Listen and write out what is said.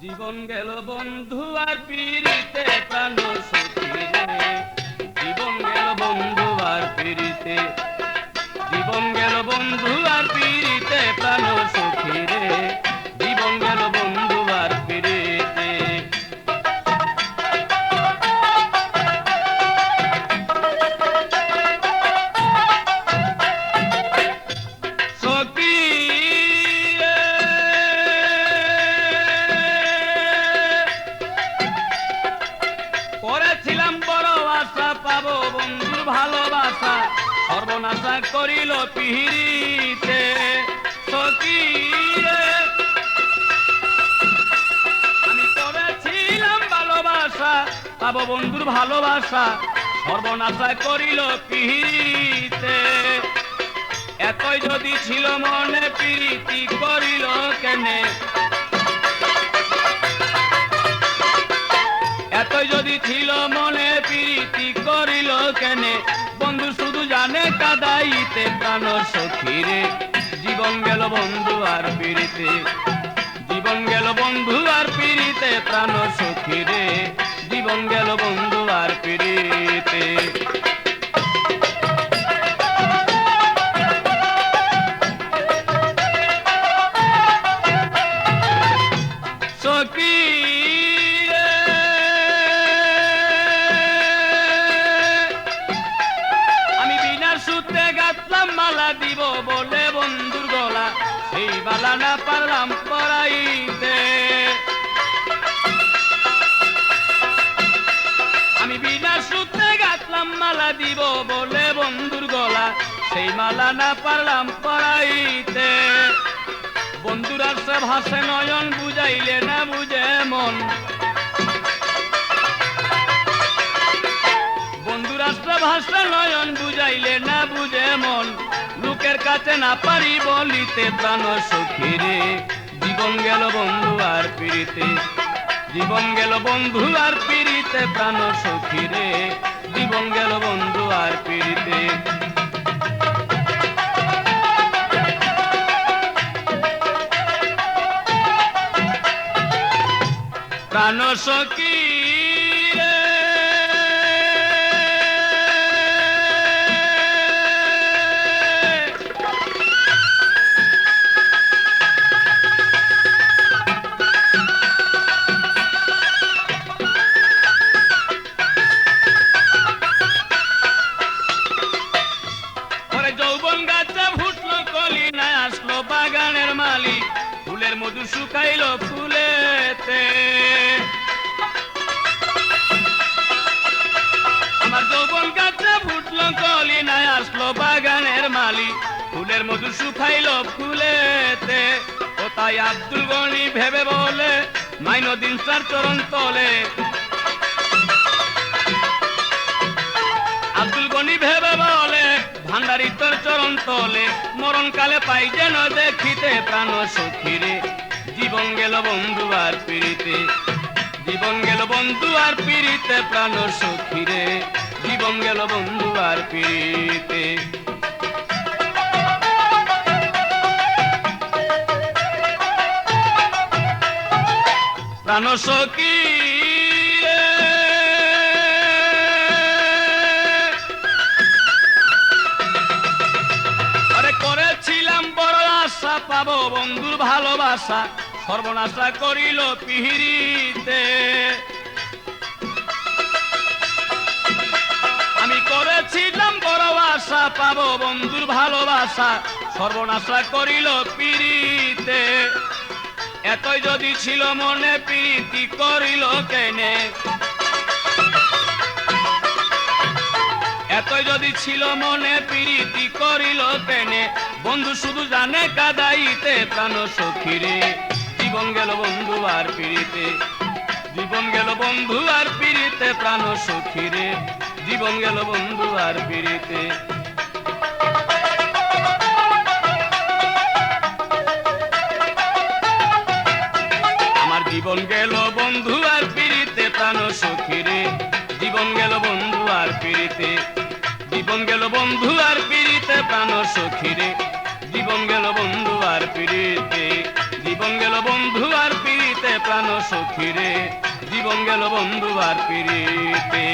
জীবন গেল বন্ধু আর পিরিতে প্রাণ সখী রে। জীবন গেল বন্ধু আর পিরিতে, জীবন গেল বন্ধু আর পিরিতে প্রাণ সখী রে। জীবন গেল বন্ধু আর পিরিতে। সখী করেছিলাম বড় আশা পাবো বন্ধুর ভালোবাসা, সর্বনাশা করিল পিহিরিতে। সখী আমি করেছিলাম ভালোবাসা পাবো বন্ধুর ভালোবাসা, সর্বনাশা করিল পিহিরিতে। এতই যদি ছিল মনে প্রীতি করিল কেনে, এতই যদি ছিল মনে প্রীতি করিল কেনে। বন্ধু শুধু জানে কাদাইতে প্রাণ সখী রে। জীবন গেল বন্ধু আর পিরিতে, জীবন গেল বন্ধু আর পিরিতে প্রাণ সখী রে। জীবন গেল বন্ধু আর পিরিতে। সখী আমি বিনা সূত্রে গাঁথলাম মালা দিব বলে বন্ধুর গলা, সেই মালা না পারলাম পরাইতে। আমি বিনা সূত্রে গাঁথলাম মালা দিব বলে বন্ধুর গলা, সেই মালা না পারলাম পরাইতে। বন্ধুর আসে ভাসে নয়ন, বুঝাইলে না বুঝে মন। বন্ধুর আসে ভাসে নয়ন, বুঝাইলে না বুঝে মন। লোকের কাছে না পারি বলিতে প্রাণ সখী রে। জীবন গেল বন্ধু আর পিরিতে, জীবন গেল বন্ধু আর পিরিতে প্রাণ সখী রে। জীবন গেল বন্ধু আর পিরিতে। প্রাণ সখী রে পরে যৌবন গাছে ফুটলো কলি, না আসলো বাগানের মালিক, ফুলের মধু শুকাইল ফুলেতে। আমার যৌবন গাছে ফুটলো কলি, না আসলো বাগানের মালিক, ফুলের মধু শুকাইল ফুলেতে। ও তাই আব্দুল গনি ভেবে বলে, মাইনউদ্দিন স্যার চরণ তলে। আব্দুল গনি ভেবে বলে, ভান্ডারি তোর চরণ তলে। মরণকালে পাই যেন দেখিতে প্রাণ সখী রে। জীবন গেল বন্ধু আর পিরিতে, জীবন গেল বন্ধু আর পিরিতে প্রাণ সখী রে। জীবন গেল বন্ধু আর পিরিতে। প্রাণ সখী করেছিলাম বড় আশা পাবো বন্ধুর ভালোবাসা, সর্বনাশা করিল পিহিরিতে। আমি করেছিলাম বড় আশা পাবো বন্ধুর ভালোবাসা, সর্বনাশা করিল পিরিতে। এতই যদি ছিল মনে প্রীতি করিল কেনে, এতই যদি ছিল মনে প্রীতি করিল কেনে। বন্ধু শুধু জানে কাদাইতে প্রাণ সখী রে। জীবন গেল বন্ধু আর পিরিতে, জীবন গেল বন্ধু আর পিরিতে প্রাণ সখী রে। জীবন গেল বন্ধু আর পিরিতে। আমার জীবন গেল বন্ধু আর পিরিতে প্রাণ সখী রে। জীবন গেল বন্ধু আর পিরিতে, জীবন গেল বন্ধু আর পিরিতে প্রাণ সখী রে। জীবন গেল বন্ধু আর পিরিতে, জীবন গেল বন্ধু আর পিরিতে প্রাণ সখী রে, জীবন গেল বন্ধু আর পিরিতে।